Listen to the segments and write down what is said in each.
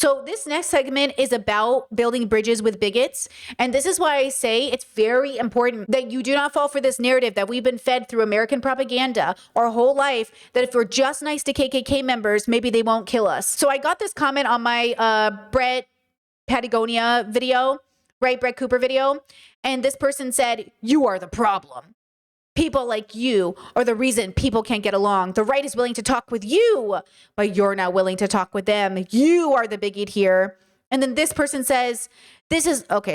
So this next segment is about building bridges with bigots. And this is why I say it's very important that you do not fall for this narrative that we've been fed through American propaganda our whole life, that if we're just nice to KKK members, maybe they won't kill us. So I got this comment on my Brett Patagonia video, right? Brett Cooper video. And this person said, "You are the problem. People like you are the reason people can't get along. The right is willing to talk with you, but you're not willing to talk with them. You are the bigot here." And then this person says, this is not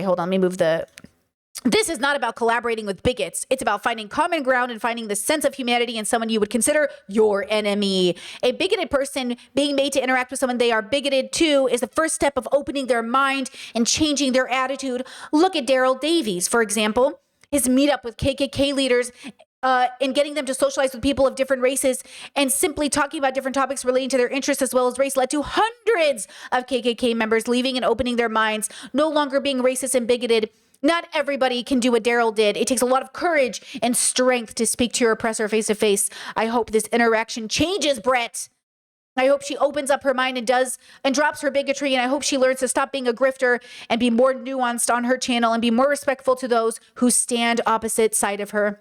about collaborating with bigots. It's about finding common ground and finding the sense of humanity in someone you would consider your enemy. A bigoted person being made to interact with someone they are bigoted to is the first step of opening their mind and changing their attitude. Look at Daryl Davies, for example. His meetup with KKK leaders and getting them to socialize with people of different races and simply talking about different topics relating to their interests as well as race led to hundreds of KKK members leaving and opening their minds, no longer being racist and bigoted. Not everybody can do what Daryl did. It takes a lot of courage and strength to speak to your oppressor face to face. I hope this interaction changes, Brett. I hope she opens up her mind and drops her bigotry. And I hope she learns to stop being a grifter and be more nuanced on her channel and be more respectful to those who stand opposite side of her.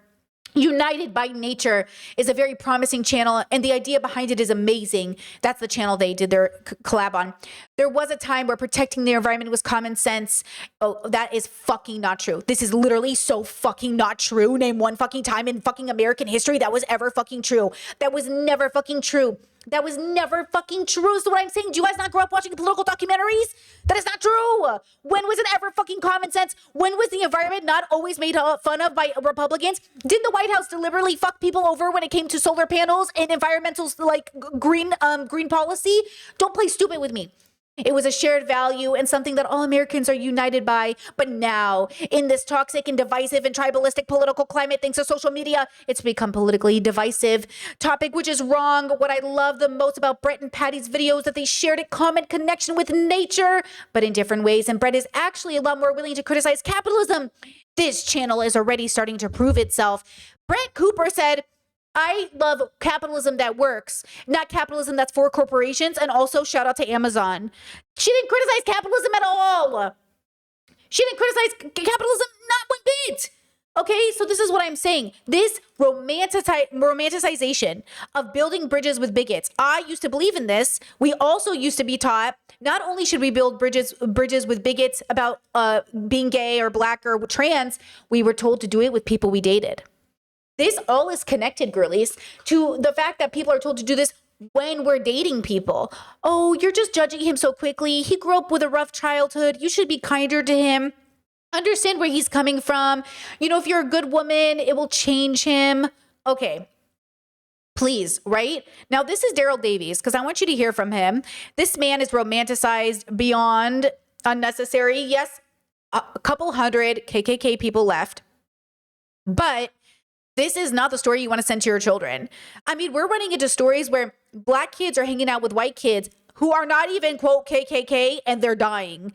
United by Nature is a very promising channel, and the idea behind it is amazing. That's the channel they did their collab on. There was a time where protecting the environment was common sense. Oh, that is fucking not true. This is literally so fucking not true. Name one fucking time in fucking American history that was ever fucking true. That was never fucking true. That was never fucking true. So what I'm saying, do you guys not grow up watching political documentaries? That is not true. When was it ever fucking common sense? When was the environment not always made fun of by Republicans? Did the White House deliberately fuck people over when it came to solar panels and environmental like green policy? Don't play stupid with me. It was a shared value and something that all Americans are united by. But now, in this toxic and divisive and tribalistic political climate, thanks to social media, it's become politically divisive topic, which is wrong. What I love the most about Brett and Patty's videos that they shared a common connection with nature, but in different ways. And Brett is actually a lot more willing to criticize capitalism. This channel is already starting to prove itself. Brett Cooper said, "I love capitalism that works, not capitalism that's for corporations." And also shout out to Amazon. She didn't criticize capitalism at all. She didn't criticize capitalism, not one bit. Okay, so this is what I'm saying. This romanticization of building bridges with bigots. I used to believe in this. We also used to be taught not only should we build bridges with bigots about being gay or black or trans, we were told to do it with people we dated. This all is connected, girlies, to the fact that people are told to do this when we're dating people. Oh, you're just judging him so quickly. He grew up with a rough childhood. You should be kinder to him. Understand where he's coming from. You know, if you're a good woman, it will change him. Okay. Please, right? Now, this is Daryl Davies, because I want you to hear from him. This man is romanticized beyond unnecessary. Yes, a couple hundred KKK people left. But this is not the story you want to send to your children. I mean, we're running into stories where black kids are hanging out with white kids who are not even, quote, KKK, and they're dying.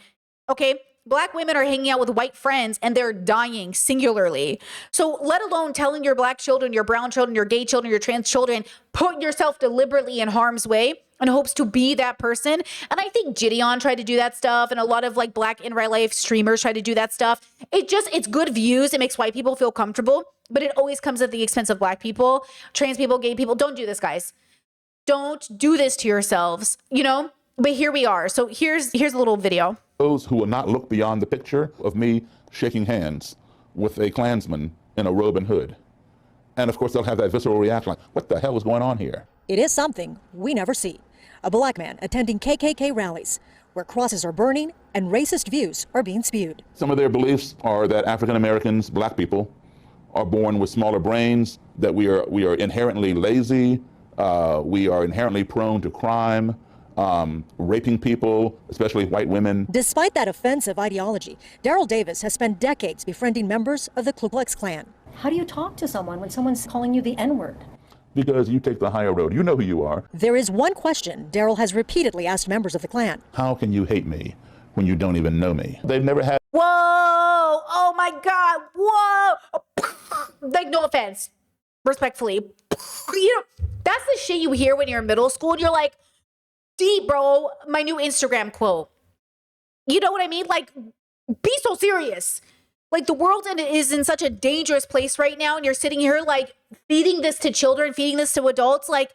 Okay? Black women are hanging out with white friends and they're dying singularly. So let alone telling your black children, your brown children, your gay children, your trans children, put yourself deliberately in harm's way in hopes to be that person. And I think Gideon tried to do that stuff. And a lot of like black in real life streamers try to do that stuff. It's good views. It makes white people feel comfortable, but it always comes at the expense of black people, trans people, gay people. Don't do this, guys. Don't do this to yourselves, you know? But here we are. So here's a little video. Those who will not look beyond the picture of me shaking hands with a Klansman in a robe and hood. And of course, they'll have that visceral reaction like, what the hell is going on here? It is something we never see. A black man attending KKK rallies where crosses are burning and racist views are being spewed. Some of their beliefs are that African Americans, black people, are born with smaller brains, that we are inherently lazy, we are inherently prone to crime, raping people, especially white women. Despite that offensive ideology, Daryl Davis has spent decades befriending members of the Ku Klux Klan. How do you talk to someone when someone's calling you the N-word? Because you take the higher road. You know who you are. There is one question Daryl has repeatedly asked members of the Klan. How can you hate me when you don't even know me? They've never had... Whoa! Oh my God! Whoa! Like, no offense. Respectfully. You know, that's the shit you hear when you're in middle school and you're like, deep, bro. My new Instagram quote. You know what I mean? Like, be so serious. Like, the world is in such a dangerous place right now, and you're sitting here, like, feeding this to children, feeding this to adults. Like,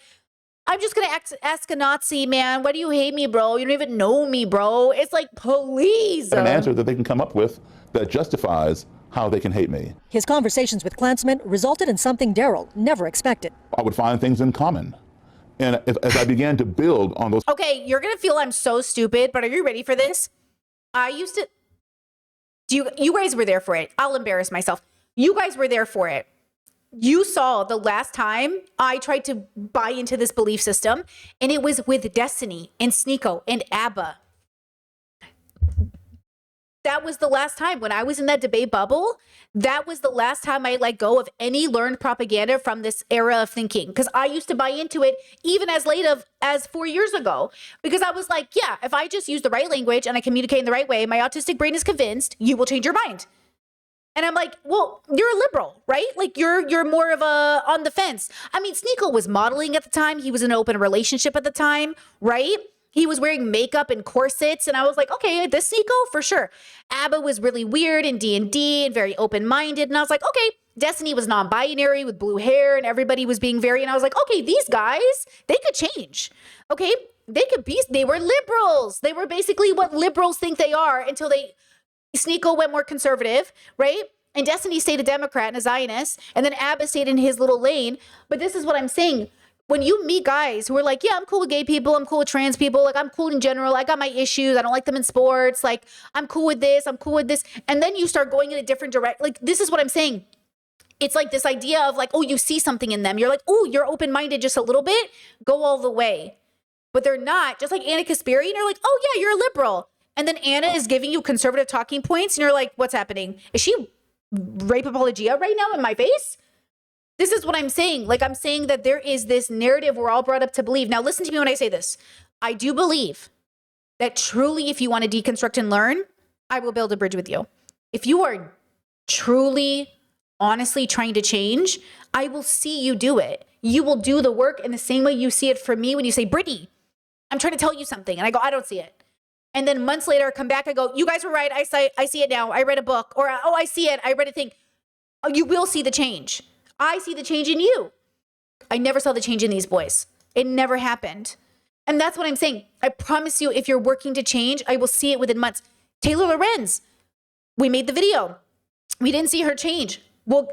I'm just gonna ask a Nazi, man. Why do you hate me, bro? You don't even know me, bro. It's like, please. An answer that they can come up with that justifies how they can hate me. His conversations with Klansmen resulted in something Daryl never expected. I would find things in common. And as I began to build on those. Okay, you're gonna feel I'm so stupid, but are you ready for this? I used to. You guys were there for it. I'll embarrass myself. You guys were there for it. You saw the last time I tried to buy into this belief system, and it was with Destiny and Sneeko and ABBA. That was the last time when I was in that debate bubble. That was the last time I let go of any learned propaganda from this era of thinking, because I used to buy into it even as late as 4 years ago, because I was like, yeah, if I just use the right language and I communicate in the right way, my autistic brain is convinced you will change your mind. And I'm like, well, you're a liberal, right? Like you're more of a on the fence. I mean, Sneeko was modeling at the time. He was in an open relationship at the time, right? He was wearing makeup and corsets. And I was like, okay, this Sneeko for sure. ABBA was really weird and D&D and very open-minded. And I was like, okay, Destiny was non-binary with blue hair and everybody was being very, and I was like, okay, these guys, they could change. Okay, they were liberals. They were basically what liberals think they are until Sneeko went more conservative, right? And Destiny stayed a Democrat and a Zionist, and then ABBA stayed in his little lane. But this is what I'm saying. When you meet guys who are like, yeah, I'm cool with gay people, I'm cool with trans people, like I'm cool in general, I got my issues, I don't like them in sports, like I'm cool with this, and then you start going in a different direction. Like, this is what I'm saying. It's like this idea of like, oh, you see something in them. You're like, oh, you're open-minded just a little bit, go all the way. But they're not. Just like Anna Kasparian, you're like, oh yeah, you're a liberal. And then Anna is giving you conservative talking points, and you're like, what's happening? Is she rape apologia right now in my face? This is what I'm saying. Like, I'm saying that there is this narrative we're all brought up to believe. Now, listen to me when I say this. I do believe that truly, if you want to deconstruct and learn, I will build a bridge with you. If you are truly, honestly trying to change, I will see you do it. You will do the work in the same way you see it from me when you say, Brittany, I'm trying to tell you something. And I go, I don't see it. And then months later, I come back, I go, you guys were right. I see it now. I read a book. Or, oh, I see it. I read a thing. Oh, you will see the change. I see the change in you. I never saw the change in these boys. It never happened. And that's what I'm saying. I promise you, if you're working to change, I will see it within months. Taylor Lorenz, we made the video. We didn't see her change. Well,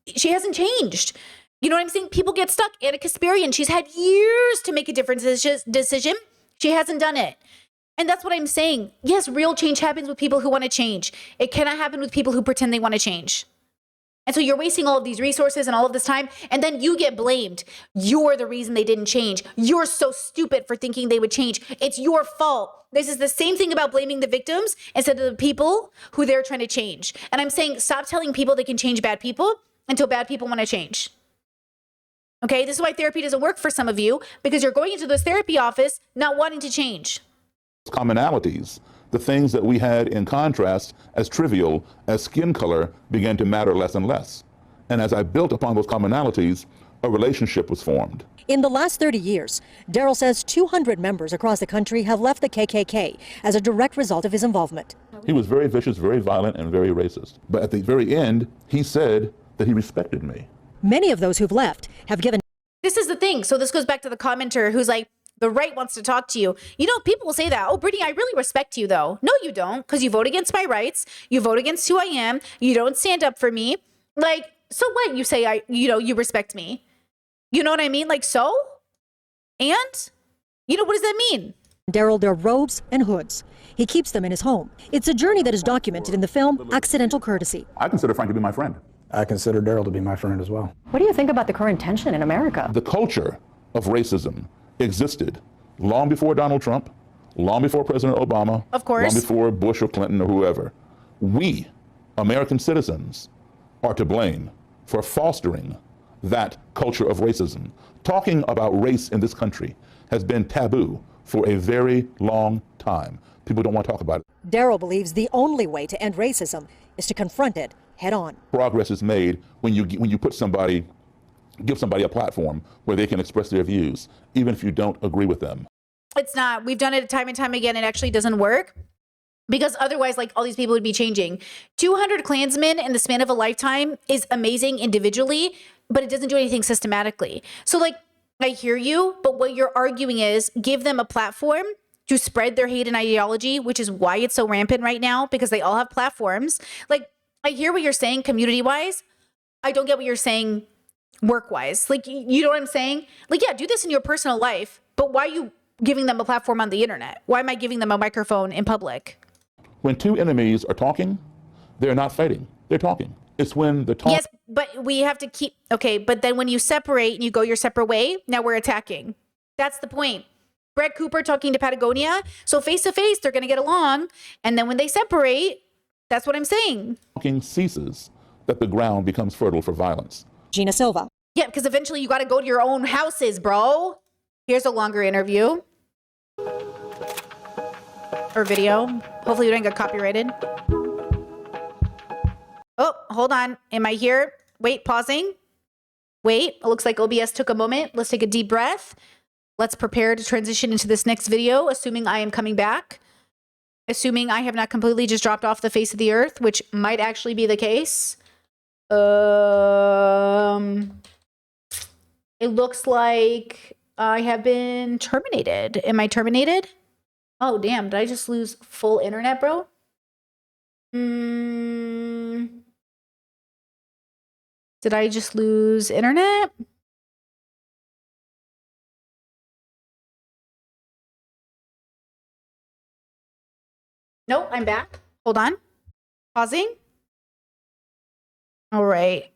she hasn't changed. You know what I'm saying? People get stuck. Anna Kasparian, she's had years to make a different decision. She hasn't done it. And that's what I'm saying. Yes, real change happens with people who want to change. It cannot happen with people who pretend they want to change. And so you're wasting all of these resources and all of this time, and then you get blamed. You're the reason they didn't change. You're so stupid for thinking they would change. It's your fault. This is the same thing about blaming the victims instead of the people who they're trying to change. And I'm saying, stop telling people they can change bad people until bad people want to change. Okay, this is why therapy doesn't work for some of you, because you're going into this therapy office not wanting to change. Commonalities, the things that we had in contrast as trivial as skin color began to matter less and less. And as I built upon those commonalities, a relationship was formed. In the last 30 years, Daryl says 200 members across the country have left the KKK as a direct result of his involvement. He was very vicious, very violent, and very racist. But at the very end, he said that he respected me. Many of those who've left have given. This is the thing. So this goes back to the commenter who's like, the right wants to talk to you. People will say that. Oh, Brittany, I really respect you, though. No, you don't, because you vote against my rights. You vote against who I am. You don't stand up for me. Like, so what? You say you respect me. You know what I mean? Like, so? And? What does that mean? Daryl their robes and hoods. He keeps them in his home. It's a journey that is documented in the film Accidental Courtesy. I consider Frank to be my friend. I consider Daryl to be my friend as well. What do you think about the current tension in America? The culture of racism existed long before Donald Trump, long before President Obama, of course, long before Bush or Clinton or whoever. We, American citizens, are to blame for fostering that culture of racism. Talking about race in this country has been taboo for a very long time. People don't want to talk about it. Daryl believes the only way to end racism is to confront it head on. Progress is made when you give somebody a platform where they can express their views, even if you don't agree with them. It's not. We've done it time and time again. It actually doesn't work. Because otherwise, like, all these people would be changing. 200 Klansmen in the span of a lifetime is amazing individually, but it doesn't do anything systematically. So, like, I hear you, but what you're arguing is give them a platform to spread their hate and ideology, which is why it's so rampant right now, because they all have platforms. Like, I hear what you're saying community-wise. I don't get what you're saying work-wise. Like, you know what I'm saying? Like, yeah, do this in your personal life, but why are you giving them a platform on the internet? Why am I giving them a microphone in public? When two enemies are talking, they're not fighting. They're talking. It's when the talk. Yes, but we have to keep, okay, but then when you separate and you go your separate way, now we're attacking. That's the point. Brett Cooper talking to Patagonia. So face to face, they're going to get along. And then when they separate, that's what I'm saying. Talking ceases, that the ground becomes fertile for violence. Gina Silva. Yeah, because eventually you got to go to your own houses, bro. Here's a longer interview. Or video. Hopefully you don't get copyrighted. Oh, hold on. Am I here? Wait, pausing. Wait, it looks like OBS took a moment. Let's take a deep breath. Let's prepare to transition into this next video, assuming I am coming back. Assuming I have not completely just dropped off the face of the earth, which might actually be the case. It looks like I have been terminated. Am I terminated? Oh, damn. Did I just lose full internet, bro? Did I just lose internet? Nope, I'm back. Hold on. Pausing. All right.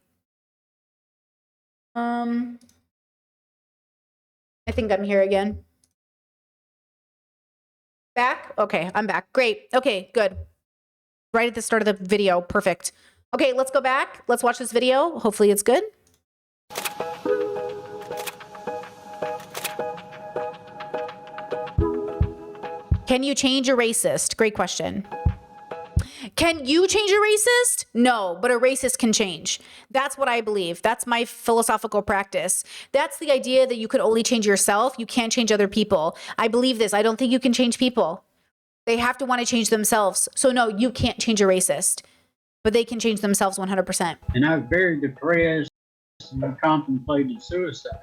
I think I'm here again. Back? Okay, I'm back. Great. Okay, good. Right at the start of the video. Perfect. Okay, let's go back. Let's watch this video. Hopefully it's good. Can you change a racist? Great question. Can you change a racist? No, but a racist can change. That's what I believe. That's my philosophical practice. That's the idea that you could only change yourself. You can't change other people. I believe this. I don't think you can change people. They have to want to change themselves. So no, you can't change a racist, but they can change themselves 100%. And I was very depressed and contemplated suicide.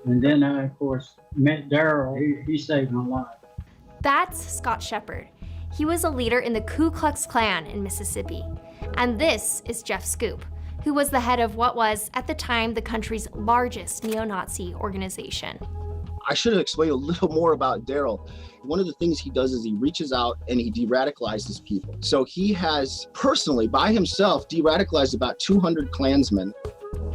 And then I, of course, met Daryl. He saved my life. That's Scott Shepard. He was a leader in the Ku Klux Klan in Mississippi. And this is Jeff Scoop, who was the head of what was, at the time, the country's largest neo-Nazi organization. I should have explained a little more about Daryl. One of the things he does is he reaches out and he de-radicalizes people. So he has personally, by himself, de-radicalized about 200 Klansmen.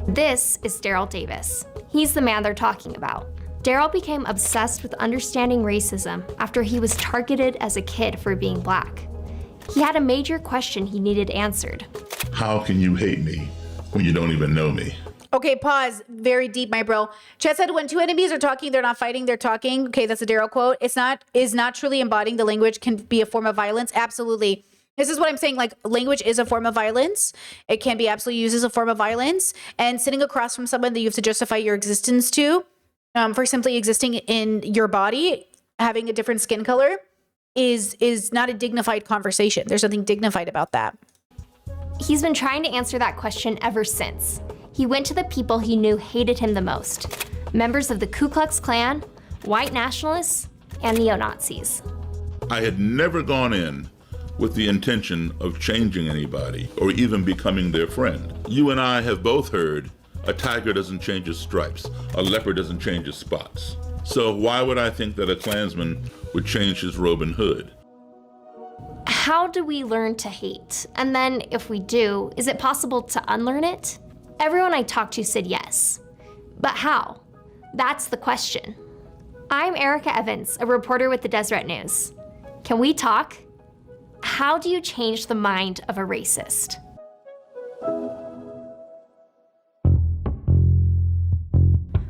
This is Daryl Davis. He's the man they're talking about. Daryl became obsessed with understanding racism after he was targeted as a kid for being black. He had a major question he needed answered. How can you hate me when you don't even know me? Okay, pause. Very deep, my bro. Chet said when two enemies are talking, they're not fighting, they're talking. Okay, that's a Daryl quote. Is not truly embodying the language can be a form of violence. Absolutely. This is what I'm saying. Like, language is a form of violence. It can be absolutely used as a form of violence. And sitting across from someone that you have to justify your existence to, for simply existing in your body, having a different skin color, is not a dignified conversation. There's nothing dignified about that. He's been trying to answer that question ever since. He went to the people he knew hated him the most, members of the Ku Klux Klan, white nationalists, and neo-Nazis. I had never gone in with the intention of changing anybody or even becoming their friend. You and I have both heard a tiger doesn't change his stripes, a leopard doesn't change his spots. So why would I think that a Klansman would change his robe and hood? How do we learn to hate? And then if we do, is it possible to unlearn it? Everyone I talked to said yes. But how? That's the question. I'm Erica Evans, a reporter with the Deseret News. Can we talk? How do you change the mind of a racist?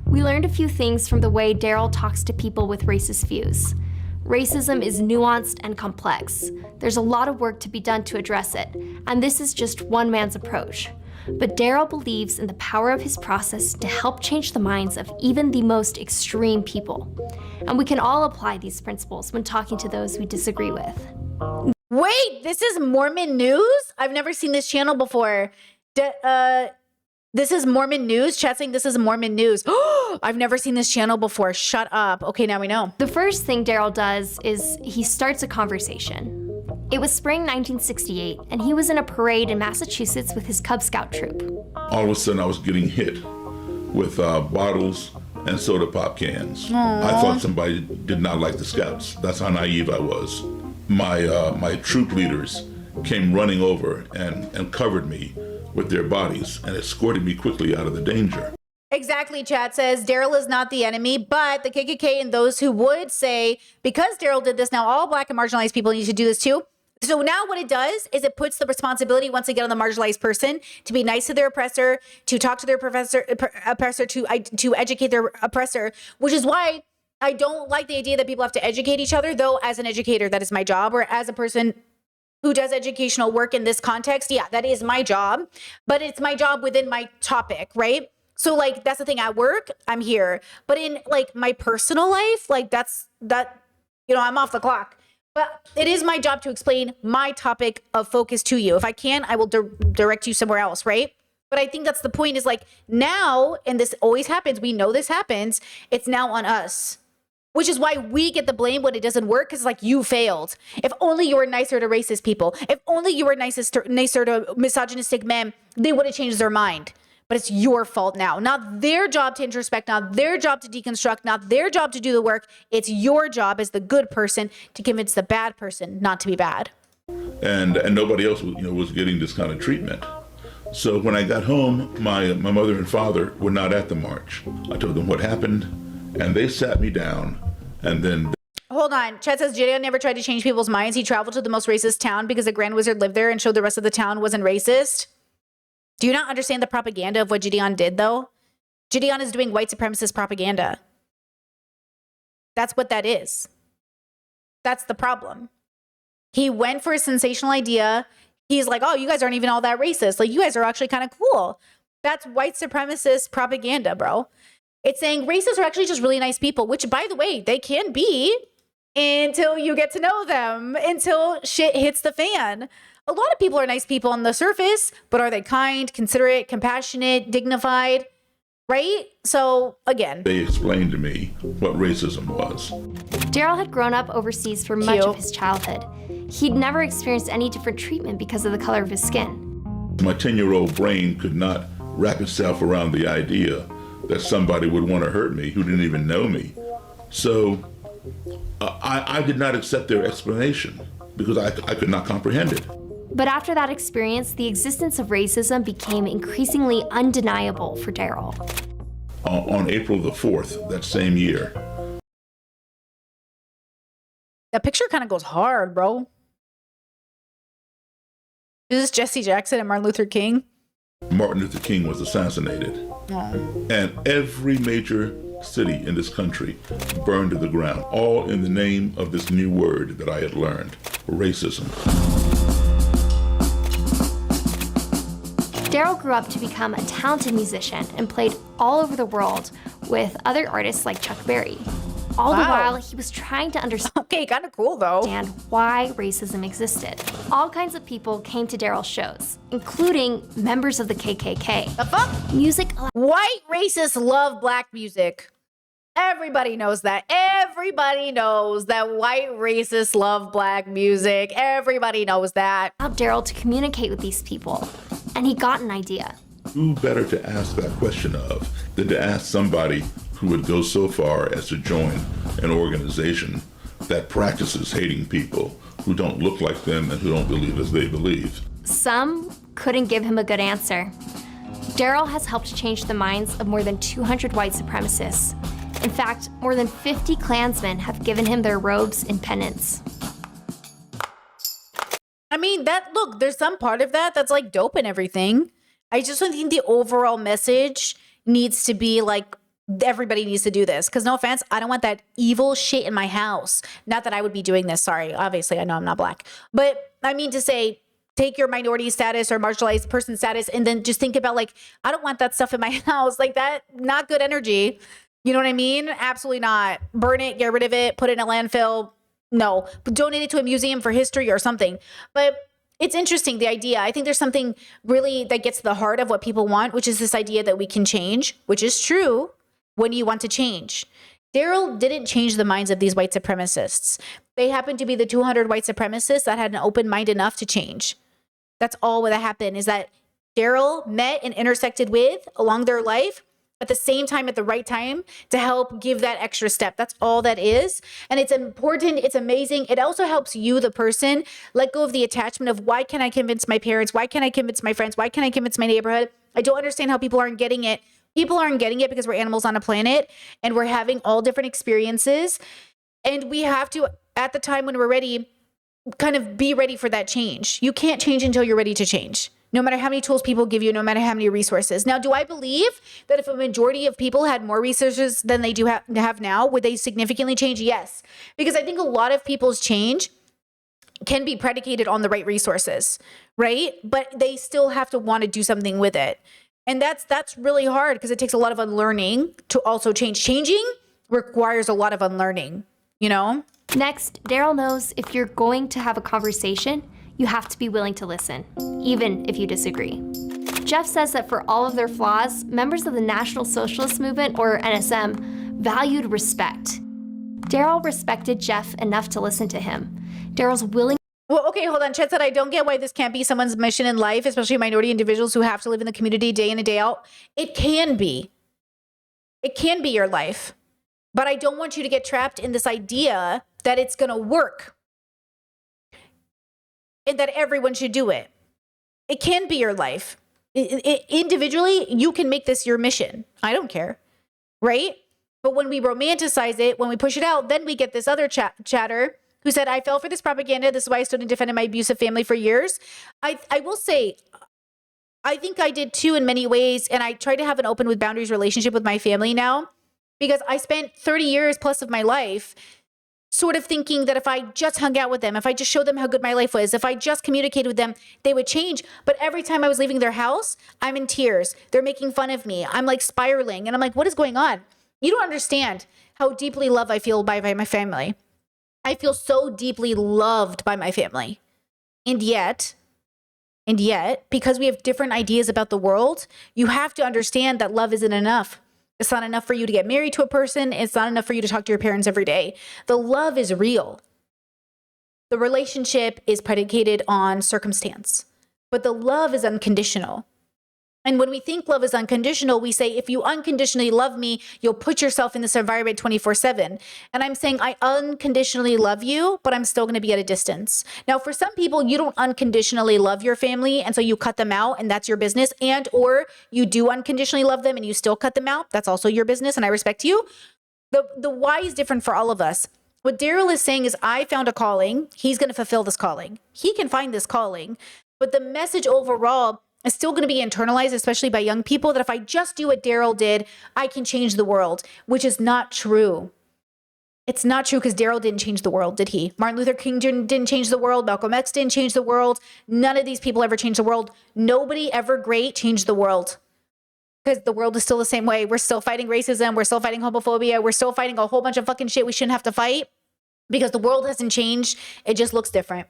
We learned a few things from the way Daryl talks to people with racist views. Racism is nuanced and complex. There's a lot of work to be done to address it, and this is just one man's approach. But Daryl believes in the power of his process to help change the minds of even the most extreme people. And we can all apply these principles when talking to those we disagree with. Wait, this is Mormon news? I've never seen this channel before. This is Mormon news? Chat saying this is Mormon news. I've never seen this channel before. Shut up. Okay, now we know. The first thing Daryl does is he starts a conversation. It was spring 1968, and he was in a parade in Massachusetts with his Cub Scout troop. All of a sudden, I was getting hit with bottles and soda pop cans. I thought somebody did not like the Scouts. That's how naive I was. My troop leaders came running over and covered me with their bodies and escorted me quickly out of the danger. Exactly, chat says Daryl is not the enemy, but the KKK and those who would say, because Daryl did this, now all Black and marginalized people need to do this too. So now what it does is it puts the responsibility once again on the marginalized person to be nice to their oppressor, to talk to their oppressor, to educate their oppressor, which is why I don't like the idea that people have to educate each other, though as an educator, that is my job, or as a person who does educational work in this context, yeah, that is my job, but it's my job within my topic, right? So like, that's the thing, at work, I'm here, but in like my personal life, like I'm off the clock. But it is my job to explain my topic of focus to you. If I can, I will direct you somewhere else, right? But I think that's the point, is like now, and this always happens, we know this happens, it's now on us. Which is why we get the blame when it doesn't work, because like, you failed. If only you were nicer to racist people. If only you were nicer to misogynistic men, they would have changed their mind. But it's your fault now. Not their job to introspect, not their job to deconstruct, not their job to do the work. It's your job as the good person to convince the bad person not to be bad. And nobody else was getting this kind of treatment. So when I got home, my mother and father were not at the march. I told them what happened, and they sat me down, and then... Hold on. Chet says Gideon never tried to change people's minds. He traveled to the most racist town because the Grand Wizard lived there and showed the rest of the town wasn't racist. Do you not understand the propaganda of what Gideon did, though? Gideon is doing white supremacist propaganda. That's what that is. That's the problem. He went for a sensational idea. He's like, oh, you guys aren't even all that racist. Like, you guys are actually kind of cool. That's white supremacist propaganda, bro. It's saying racists are actually just really nice people, which, by the way, they can be until you get to know them, until shit hits the fan. A lot of people are nice people on the surface, but are they kind, considerate, compassionate, dignified, right? So again, they explained to me what racism was. Daryl had grown up overseas for much of his childhood. He'd never experienced any different treatment because of the color of his skin. My 10-year-old brain could not wrap itself around the idea that somebody would want to hurt me who didn't even know me. So I did not accept their explanation because I could not comprehend it. But after that experience, the existence of racism became increasingly undeniable for Daryl. On April the 4th, that same year. That picture kind of goes hard, bro. Is this Jesse Jackson and Martin Luther King? Martin Luther King was assassinated. Oh. And every major city in this country burned to the ground, all in the name of this new word that I had learned, racism. Daryl grew up to become a talented musician and played all over the world with other artists like Chuck Berry. All the while, he was trying to understand kind of cool though. Why racism existed. All kinds of people came to Daryl's shows, including members of the KKK. The fuck? White racists love black music. Everybody knows that. Everybody knows that white racists love black music. Everybody knows that. Helped Daryl to communicate with these people, and he got an idea. Who better to ask that question of than to ask somebody who would go so far as to join an organization that practices hating people who don't look like them and who don't believe as they believe. Some couldn't give him a good answer. Daryl has helped change the minds of more than 200 white supremacists. In fact, more than 50 Klansmen have given him their robes in penance. I mean, look, there's some part of that that's like dope and everything. I just don't think the overall message needs to be like, everybody needs to do this. Because no offense, I don't want that evil shit in my house. Not that I would be doing this. Sorry. Obviously, I know I'm not black. But I mean to say, take your minority status or marginalized person status and then just think about like, I don't want that stuff in my house. Like that, not good energy. You know what I mean? Absolutely not. Burn it, get rid of it, put it in a landfill. No, but donate it to a museum for history or something. But it's interesting, the idea. I think there's something really that gets to the heart of what people want, which is this idea that we can change, which is true when you want to change. Daryl didn't change the minds of these white supremacists. They happened to be the 200 white supremacists that had an open mind enough to change. That's all that happened, is that Daryl met and intersected with along their life at the same time, at the right time, to help give that extra step. That's all that is. And it's important. It's amazing. It also helps you, the person, let go of the attachment of why can't I convince my parents? Why can't I convince my friends? Why can't I convince my neighborhood? I don't understand how people aren't getting it. People aren't getting it because we're animals on a planet and we're having all different experiences. And we have to, at the time when we're ready, kind of be ready for that change. You can't change until you're ready to change, no matter how many tools people give you, no matter how many resources. Now, do I believe that if a majority of people had more resources than they do have now, would they significantly change? Yes, because I think a lot of people's change can be predicated on the right resources, right? But they still have to want to do something with it. And that's really hard because it takes a lot of unlearning to also change. Changing requires a lot of unlearning, you know? Next, Daryl knows if you're going to have a conversation, you have to be willing to listen, even if you disagree. Jeff says that for all of their flaws, members of the National Socialist Movement, or NSM, valued respect. Daryl respected Jeff enough to listen to him. Daryl's willing. Well, okay, hold on. Chet said, I don't get why this can't be someone's mission in life, especially minority individuals who have to live in the community day in and day out. It can be. It can be your life. But I don't want you to get trapped in this idea that it's going to work and that everyone should do it. It can be your life. Individually, you can make this your mission. I don't care, right? But when we romanticize it, when we push it out, then we get this other chatter who said, I fell for this propaganda. This is why I stood and defended my abusive family for years. I will say, I think I did too in many ways. And I try to have an open with boundaries relationship with my family now, because I spent 30 years plus of my life sort of thinking that if I just hung out with them, if I just showed them how good my life was, if I just communicated with them, they would change. But every time I was leaving their house, I'm in tears. They're making fun of me. I'm like spiraling. And I'm like, what is going on? You don't understand how deeply loved I feel by my family. I feel so deeply loved by my family. And yet, because we have different ideas about the world, you have to understand that love isn't enough. It's not enough for you to get married to a person. It's not enough for you to talk to your parents every day. The love is real. The relationship is predicated on circumstance, but the love is unconditional. And when we think love is unconditional, we say, if you unconditionally love me, you'll put yourself in this environment 24/7. And I'm saying, I unconditionally love you, but I'm still going to be at a distance. Now, for some people, you don't unconditionally love your family, and so you cut them out, and that's your business. And or you do unconditionally love them, and you still cut them out. That's also your business, and I respect you. The why is different for all of us. What Daryl is saying is, I found a calling. He's going to fulfill this calling. He can find this calling. But the message overall is still going to be internalized, especially by young people, that if I just do what Daryl did, I can change the world, which is not true. It's not true, because Daryl didn't change the world, did he? Martin Luther King didn't change the world. Malcolm X didn't change the world. None of these people ever changed the world. Nobody ever great changed the world, because the world is still the same way. We're still fighting racism. We're still fighting homophobia. We're still fighting a whole bunch of fucking shit we shouldn't have to fight, because the world hasn't changed. It just looks different.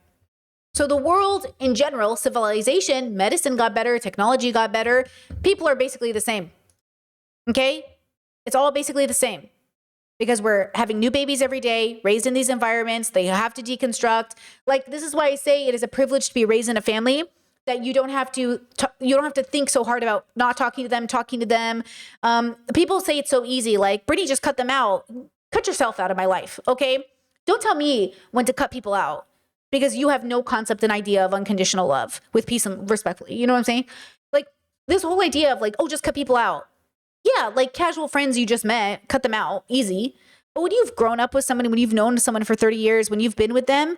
So the world in general, civilization, medicine got better, technology got better. People are basically the same. Okay? It's all basically the same, because we're having new babies every day, raised in these environments. They have to deconstruct. Like, this is why I say it is a privilege to be raised in a family that you don't have to think so hard about not talking to them, talking to them. People say it's so easy. Like, Brittany, just cut them out. Cut yourself out of my life. Okay? Don't tell me when to cut people out, because you have no concept and idea of unconditional love with peace and respectfully. You know what I'm saying? Like, this whole idea of like, oh, just cut people out. Yeah, like casual friends you just met, cut them out, easy. But when you've grown up with somebody, when you've known someone for 30 years, when you've been with them,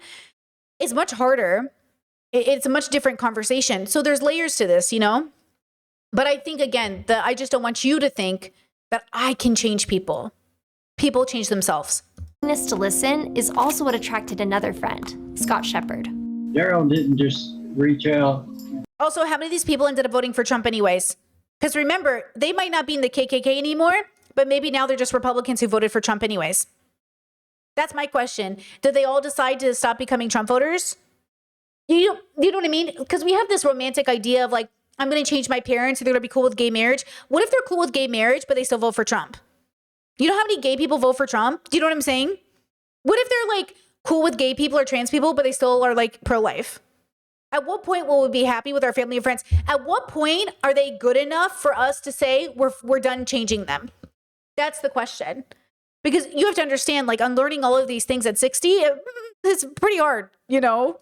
it's much harder. It's a much different conversation. So there's layers to this, you know? But I think, again, that I just don't want you to think that I can change people. People change themselves. Willingness to listen is also what attracted another friend, Scott Shepard. Daryl didn't just reach out. Also, how many of these people ended up voting for Trump anyways? Because remember, they might not be in the KKK anymore, but maybe now they're just Republicans who voted for Trump anyways. That's my question. Did they all decide to stop becoming Trump voters? You know what I mean? Because we have this romantic idea of like, I'm going to change my parents and they're going to be cool with gay marriage. What if they're cool with gay marriage, but they still vote for Trump? You know how many gay people vote for Trump? Do you know what I'm saying? What if they're like cool with gay people or trans people, but they still are like pro-life? At what point will we be happy with our family and friends? At what point are they good enough for us to say we're done changing them? That's the question. Because you have to understand, like, unlearning all of these things at 60, it's pretty hard, you know?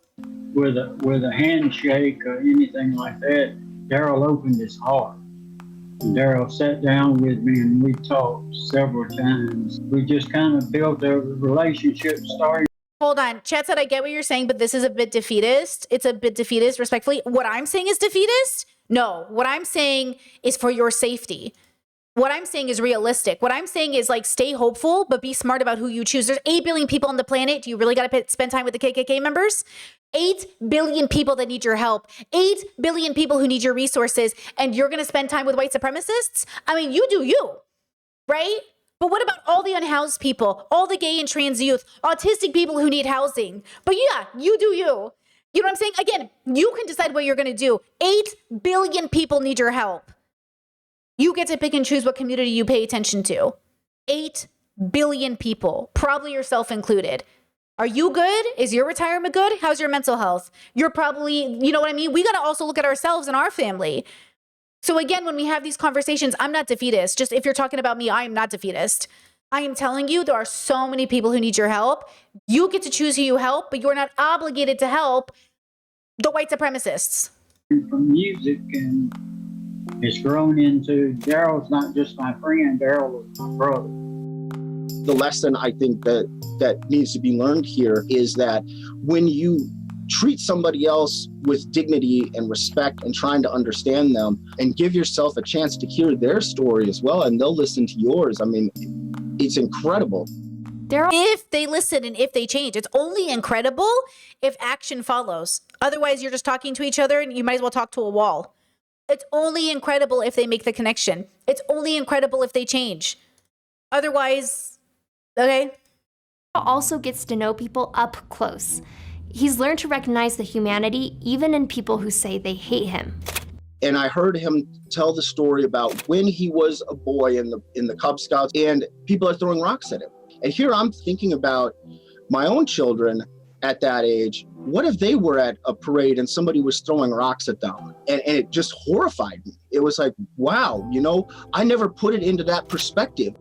With a handshake or anything like that, Daryl opened his heart. Daryl sat down with me and we talked several times. We just kind of built a relationship starting. Hold on. Chat said, I get what you're saying, but this is a bit defeatist. It's a bit defeatist, respectfully. What I'm saying is defeatist? No. What I'm saying is for your safety. What I'm saying is realistic. What I'm saying is like, stay hopeful, but be smart about who you choose. There's 8 billion people on the planet. Do you really got to spend time with the KKK members? 8 billion people that need your help. 8 billion people who need your resources. And you're going to spend time with white supremacists? I mean, you do you, right? But what about all the unhoused people, all the gay and trans youth, autistic people who need housing? But yeah, you do you. You know what I'm saying? Again, you can decide what you're going to do. 8 billion people need your help. You get to pick and choose what community you pay attention to. 8 billion people, probably yourself included. Are you good? Is your retirement good? How's your mental health? You're probably, you know what I mean? We got to also look at ourselves and our family. So again, when we have these conversations, I'm not defeatist. Just if you're talking about me, I am not defeatist. I am telling you, there are so many people who need your help. You get to choose who you help, but you're not obligated to help the white supremacists. From music, and it's grown into Daryl's not just my friend, Daryl is my brother. The lesson I think that needs to be learned here is that when you treat somebody else with dignity and respect and trying to understand them and give yourself a chance to hear their story as well, and they'll listen to yours. I mean, it's incredible. Daryl, If they listen and if they change, it's only incredible if action follows. Otherwise, you're just talking to each other and you might as well talk to a wall. It's only incredible if they make the connection. It's only incredible if they change. Otherwise, okay. also gets to know people up close. He's learned to recognize the humanity even in people who say they hate him. And I heard him tell the story about when he was a boy in the Cub Scouts and people are throwing rocks at him. And here I'm thinking about my own children at that age. What if they were at a parade and somebody was throwing rocks at them? And it just horrified me. It was like, wow, you know, I never put it into that perspective.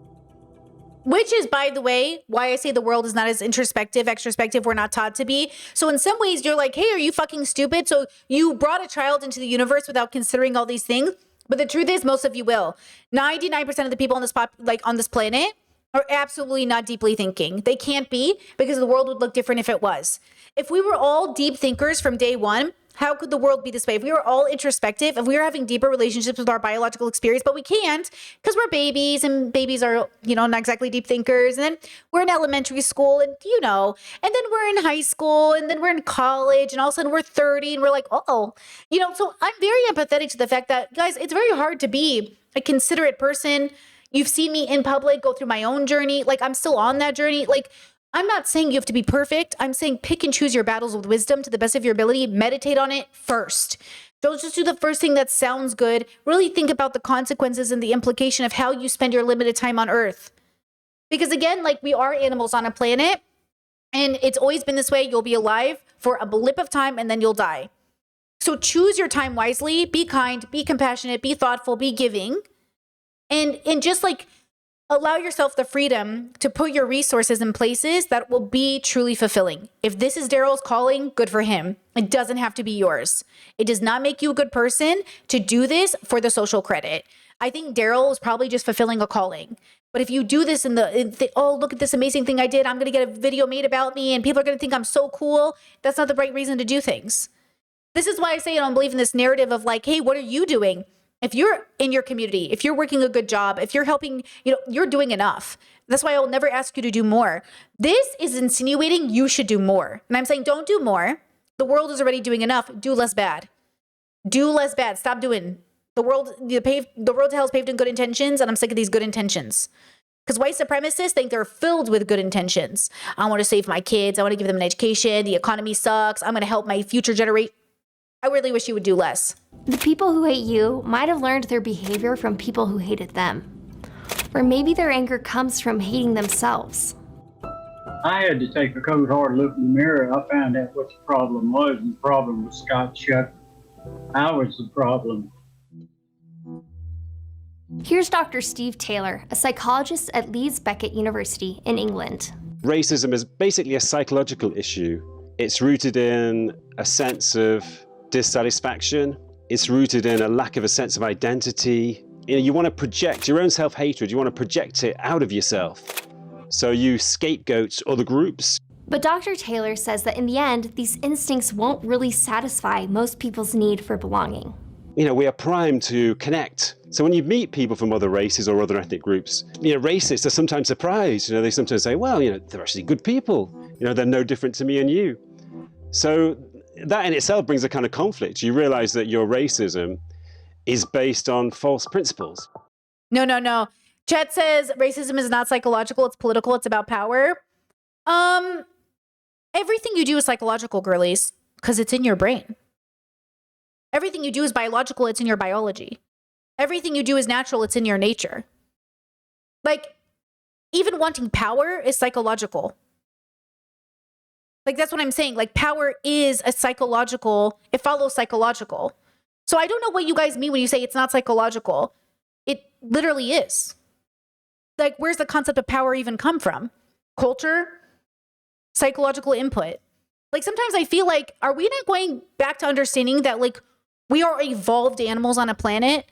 Which is, by the way, why I say the world is not as introspective, extrospective, we're not taught to be. So in some ways, you're like, hey, are you fucking stupid? So you brought a child into the universe without considering all these things. But the truth is, most of you will. 99% of the people on this on this planet are absolutely not deeply thinking. They can't be, because the world would look different if it was. If we were all deep thinkers from day one, how could the world be this way? If we were all introspective, if we were having deeper relationships with our biological experience, but we can't because we're babies and babies are, not exactly deep thinkers. And then we're in elementary school and, and then we're in high school and then we're in college and all of a sudden we're 30 and we're like, so I'm very empathetic to the fact that, guys, it's very hard to be a considerate person. You've seen me in public go through my own journey. Like, I'm still on that journey. Like, I'm not saying you have to be perfect. I'm saying pick and choose your battles with wisdom to the best of your ability. Meditate on it first. Don't just do the first thing that sounds good. Really think about the consequences and the implication of how you spend your limited time on Earth. Because again, we are animals on a planet, and it's always been this way. You'll be alive for a blip of time and then you'll die. So choose your time wisely. Be kind, be compassionate, be thoughtful, be giving. And just allow yourself the freedom to put your resources in places that will be truly fulfilling. If this is Daryl's calling, good for him. It doesn't have to be yours. It does not make you a good person to do this for the social credit. I think Daryl is probably just fulfilling a calling. But if you do this look at this amazing thing I did, I'm going to get a video made about me and people are going to think I'm so cool. That's not the right reason to do things. This is why I say I don't believe in this narrative of hey, what are you doing? If you're in your community, if you're working a good job, if you're helping, you're doing enough. That's why I'll never ask you to do more. This is insinuating you should do more. And I'm saying don't do more. The world is already doing enough. Do less bad. Do less bad. Stop doing. The road to hell is paved in good intentions, and I'm sick of these good intentions. Because white supremacists think they're filled with good intentions. I want to save my kids. I want to give them an education. The economy sucks. I'm going to help my future generation. I really wish you would do less. The people who hate you might have learned their behavior from people who hated them. Or maybe their anger comes from hating themselves. I had to take a cold hard look in the mirror. I found out what the problem was, and the problem was Scott Shepard. I was the problem. Here's Dr. Steve Taylor, a psychologist at Leeds Beckett University in England. Racism is basically a psychological issue. It's rooted in a sense of dissatisfaction. It's rooted in a lack of a sense of identity. You want to project your own self-hatred. You want to project it out of yourself. So you scapegoat other groups. But Dr. Taylor says that in the end, these instincts won't really satisfy most people's need for belonging. We are primed to connect. So when you meet people from other races or other ethnic groups, racists are sometimes surprised. They sometimes say, well, they're actually good people. They're no different to me and you. So that in itself brings a kind of conflict. You realize that your racism is based on false principles. No. Chet says racism is not psychological. It's political. It's about power. Everything you do is psychological, girlies, because it's in your brain. Everything you do is biological. It's in your biology. Everything you do is natural. It's in your nature. Like, even wanting power is psychological. Like, that's what I'm saying. Like, power is a psychological, it follows psychological. So I don't know what you guys mean when you say it's not psychological. It literally is. Like, where's the concept of power even come from? Culture? Psychological input? Like, sometimes I feel like, are we not going back to understanding that, like, we are evolved animals on a planet?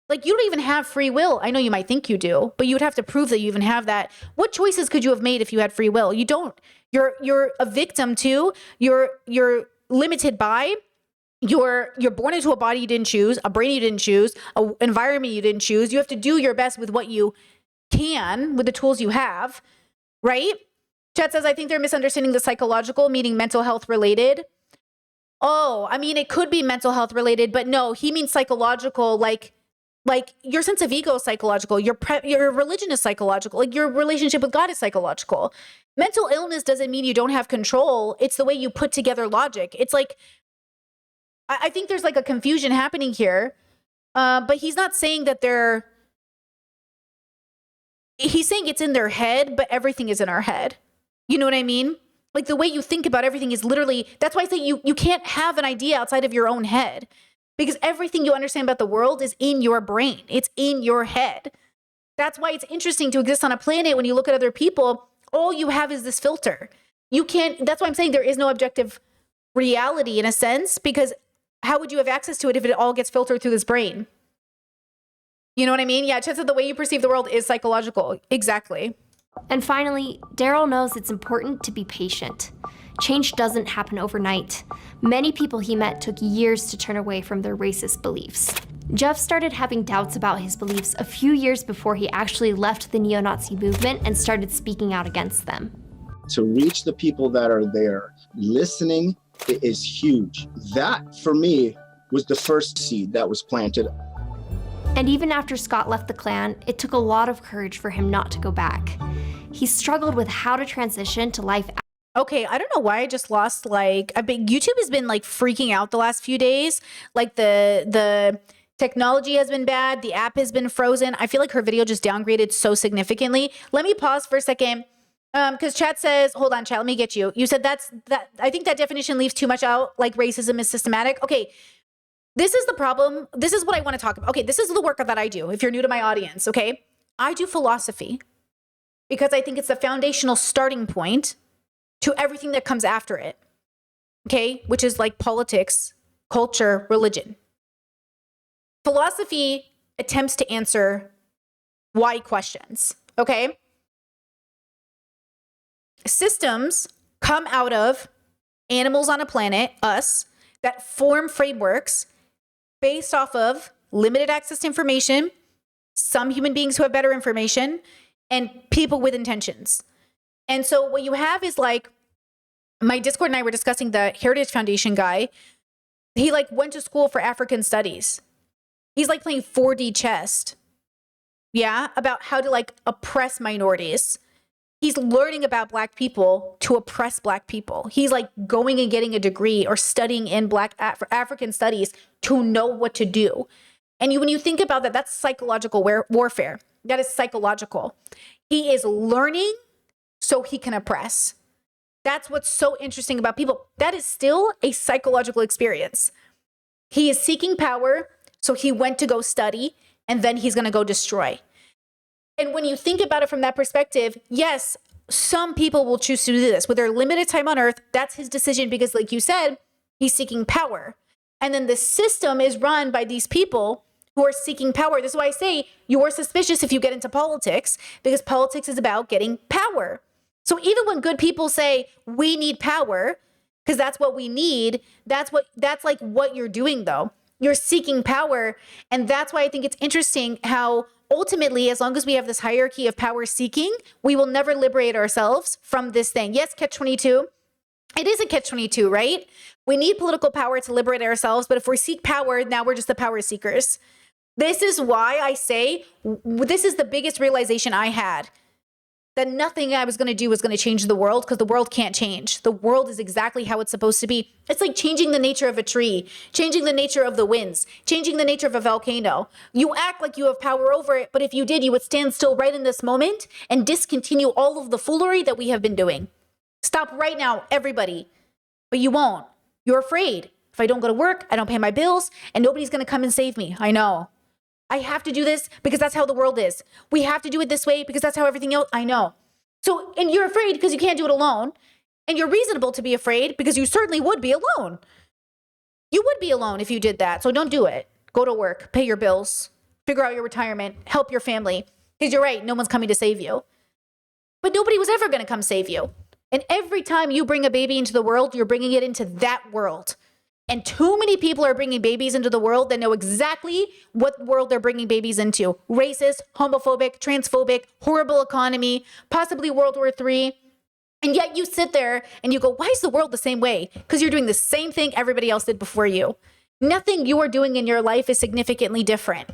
Like, you don't even have free will. I know you might think you do, but you would have to prove that you even have that. What choices could you have made if you had free will? You don't. You're a victim to. You're limited by. You're born into a body you didn't choose, a brain you didn't choose, an environment you didn't choose. You have to do your best with what you can, with the tools you have, right? Chet says, I think they're misunderstanding the psychological, meaning mental health related. Oh, I mean, it could be mental health related, but no, he means psychological, like your sense of ego is psychological. Your religion is psychological. Like, your relationship with God is psychological. Mental illness doesn't mean you don't have control. It's the way you put together logic. It's like, I think there's like a confusion happening here. But he's not saying that he's saying it's in their head, but everything is in our head. You know what I mean? Like, the way you think about everything is literally, that's why I say you can't have an idea outside of your own head. Because everything you understand about the world is in your brain. It's in your head. That's why it's interesting to exist on a planet. When you look at other people, all you have is this filter. You can't, that's why I'm saying there is no objective reality in a sense, because how would you have access to it if it all gets filtered through this brain? You know what I mean? Yeah, Chet said the way you perceive the world is psychological. Exactly. And finally, Daryl knows it's important to be patient. Change doesn't happen overnight. Many people he met took years to turn away from their racist beliefs. Jeff started having doubts about his beliefs a few years before he actually left the neo-Nazi movement and started speaking out against them. To reach the people that are there, listening is huge. That, for me, was the first seed that was planted. And even after Scott left the Klan, it took a lot of courage for him not to go back. He struggled with how to transition to life. Okay, I don't know why I just lost, YouTube has been like freaking out the last few days. Like, the technology has been bad. The app has been frozen. I feel like her video just downgraded so significantly. Let me pause for a second. Because chat says, hold on, chat, let me get you. You said that I think that definition leaves too much out, like racism is systematic. Okay, this is the problem. This is what I want to talk about. Okay, this is the work that I do. If you're new to my audience, okay, I do philosophy because I think it's the foundational starting point to everything that comes after it. Okay, which is like politics, culture, religion. Philosophy attempts to answer why questions. Okay. Systems come out of animals on a planet, us, that form frameworks based off of limited access to information, some human beings who have better information, and people with intentions. And so what you have is like my Discord and I were discussing the Heritage Foundation guy. He like went to school for African studies. He's like playing 4D chess. Yeah, about how to like oppress minorities. He's learning about Black people to oppress Black people. He's like going and getting a degree or studying in Black African studies to know what to do. And when you think about that, that's psychological warfare. That is psychological. He is learning so he can oppress. That's what's so interesting about people. That is still a psychological experience. He is seeking power, so he went to go study, and then he's going to go destroy. And when you think about it from that perspective, yes, some people will choose to do this. With their limited time on earth, that's his decision because, like you said, he's seeking power. And then the system is run by these people who are seeking power. This is why I say you are suspicious if you get into politics, because politics is about getting power. So even when good people say we need power, because that's what we need, that's like what you're doing though. You're seeking power. And that's why I think it's interesting how ultimately, as long as we have this hierarchy of power seeking, we will never liberate ourselves from this thing. Yes, catch-22. It is a catch-22, right? We need political power to liberate ourselves, but if we seek power, now we're just the power seekers. This is why I say, this is the biggest realization I had, that nothing I was going to do was going to change the world, because the world can't change. The world is exactly how it's supposed to be. It's like changing the nature of a tree, changing the nature of the winds, changing the nature of a volcano. You act like you have power over it, but if you did, you would stand still right in this moment and discontinue all of the foolery that we have been doing. Stop right now, everybody. But you won't. You're afraid. If I don't go to work, I don't pay my bills, and nobody's going to come and save me. I know. I have to do this because that's how the world is. We have to do it this way because that's how everything else, I know. So, and you're afraid because you can't do it alone. And you're reasonable to be afraid because you certainly would be alone. You would be alone if you did that. So don't do it. Go to work, pay your bills, figure out your retirement, help your family. Because you're right, no one's coming to save you. But nobody was ever going to come save you. And every time you bring a baby into the world, you're bringing it into that world. And too many people are bringing babies into the world that know exactly what world they're bringing babies into. Racist, homophobic, transphobic, horrible economy, possibly World War III. And yet you sit there and you go, why is the world the same way? Because you're doing the same thing everybody else did before you. Nothing you are doing in your life is significantly different.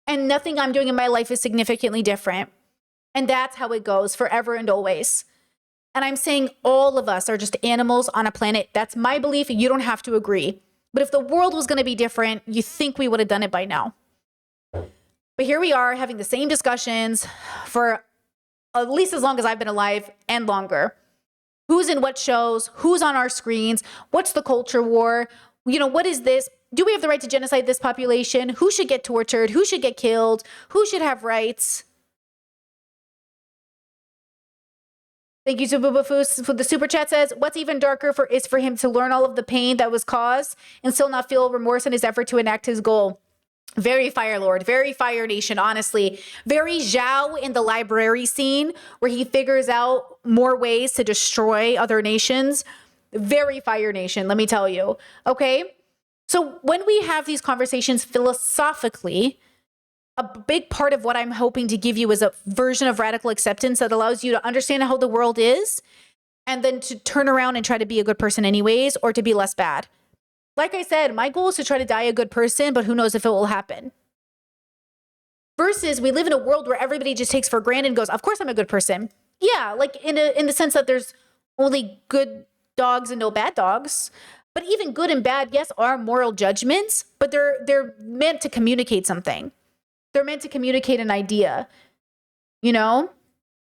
And nothing I'm doing in my life is significantly different. And that's how it goes forever and always. And I'm saying all of us are just animals on a planet. That's my belief. You don't have to agree. But if the world was going to be different, you think we would have done it by now. But here we are having the same discussions for at least as long as I've been alive and longer. Who's in what shows? Who's on our screens? What's the culture war? You know, what is this? Do we have the right to genocide this population? Who should get tortured? Who should get killed? Who should have rights? Thank you, Sububafus, for the super chat. Says, what's even darker is for him to learn all of the pain that was caused and still not feel remorse in his effort to enact his goal. Very Fire Lord, very Fire Nation, honestly. Very Zhao in the library scene where he figures out more ways to destroy other nations. Very Fire Nation, let me tell you. Okay? So when we have these conversations philosophically, a big part of what I'm hoping to give you is a version of radical acceptance that allows you to understand how the world is and then to turn around and try to be a good person anyways, or to be less bad. Like I said, my goal is to try to die a good person, but who knows if it will happen. Versus we live in a world where everybody just takes for granted and goes, of course I'm a good person. Yeah, like in the sense that there's only good dogs and no bad dogs. But even good and bad, yes, are moral judgments, but they're meant to communicate something. They're meant to communicate an idea, you know?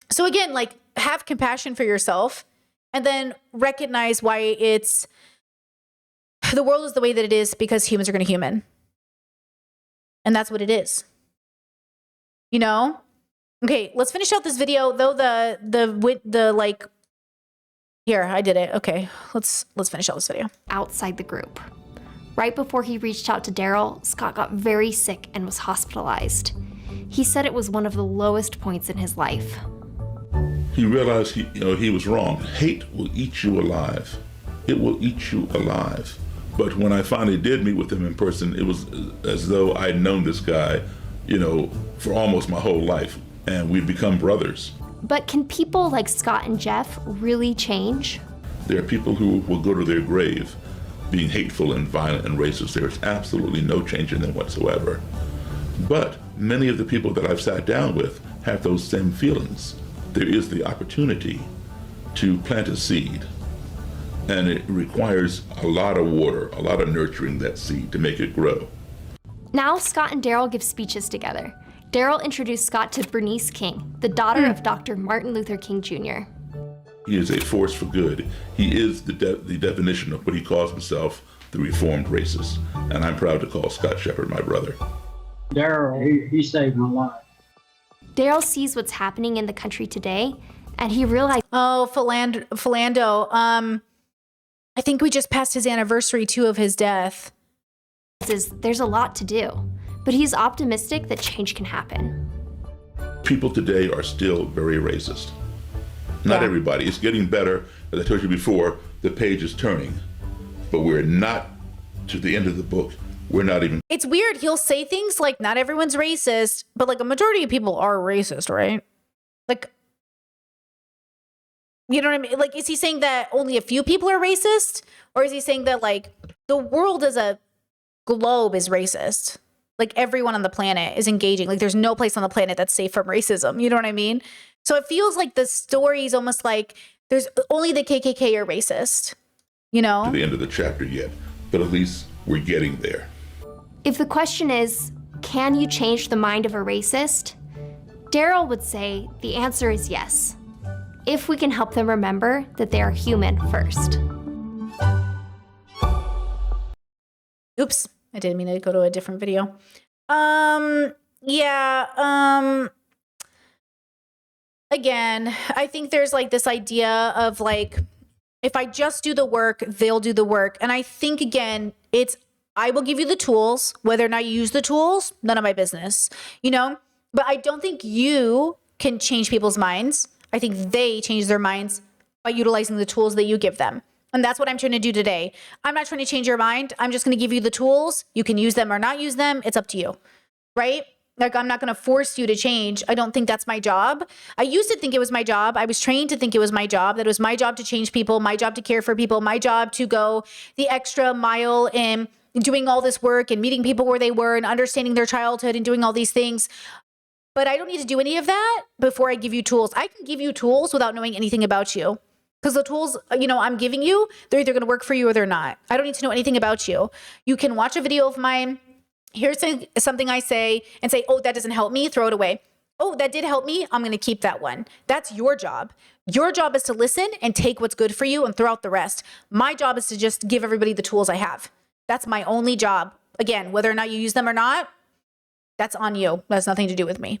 So again, like, have compassion for yourself and then recognize why the world is the way that it is because humans are going to human. And that's what it is. You know? Okay, let's finish out this video. Though here, I did it. Okay, let's finish out this video. Outside the group. Right before he reached out to Daryl, Scott got very sick and was hospitalized. He said it was one of the lowest points in his life. He realized he was wrong. Hate will eat you alive. It will eat you alive. But when I finally did meet with him in person, it was as though I'd known this guy, for almost my whole life, and we've become brothers. But can people like Scott and Jeff really change? There are people who will go to their grave being hateful and violent and racist. There's absolutely no change in them whatsoever. But many of the people that I've sat down with have those same feelings. There is the opportunity to plant a seed, and it requires a lot of water, a lot of nurturing that seed to make it grow. Now Scott and Daryl give speeches together. Daryl introduced Scott to Bernice King, the daughter of Dr. Martin Luther King Jr. He is a force for good. He is the definition of what he calls himself, the reformed racist. And I'm proud to call Scott Shepard my brother. Daryl, he saved my life. Daryl sees what's happening in the country today, and he realizes, Philando, I think we just passed his anniversary too of his death. there's a lot to do, but he's optimistic that change can happen. People today are still very racist. Not everybody. It's getting better. As I told you before, the page is turning, but we're not to the end of the book. We're not even. It's weird. He'll say things like, not everyone's racist, but like a majority of people are racist, right? Like, you know what I mean? Like, is he saying that only a few people are racist? Or is he saying that like the world as a globe is racist? Like everyone on the planet is engaging. Like there's no place on the planet that's safe from racism. You know what I mean? So it feels like the story is almost like there's only the KKK are racist, you know? To the end of the chapter yet, but at least we're getting there. If the question is, can you change the mind of a racist? Daryl would say the answer is yes, if we can help them remember that they are human first. Oops, I didn't mean to go to a different video. Again, I think there's like this idea of like, if I just do the work, they'll do the work. And I think again, I will give you the tools, whether or not you use the tools, none of my business, you know? But I don't think you can change people's minds. I think they change their minds by utilizing the tools that you give them. And that's what I'm trying to do today. I'm not trying to change your mind. I'm just going to give you the tools. You can use them or not use them. It's up to you, right? Like, I'm not going to force you to change. I don't think that's my job. I used to think it was my job. I was trained to think it was my job, that it was my job to change people, my job to care for people, my job to go the extra mile in doing all this work and meeting people where they were and understanding their childhood and doing all these things. But I don't need to do any of that before I give you tools. I can give you tools without knowing anything about you. Because the tools, I'm giving you, they're either going to work for you or they're not. I don't need to know anything about you. You can watch a video of mine. Here's something I say and say, oh, that doesn't help me. Throw it away. Oh, that did help me. I'm going to keep that one. That's your job. Your job is to listen and take what's good for you and throw out the rest. My job is to just give everybody the tools I have. That's my only job. Again, whether or not you use them or not, that's on you. That has nothing to do with me.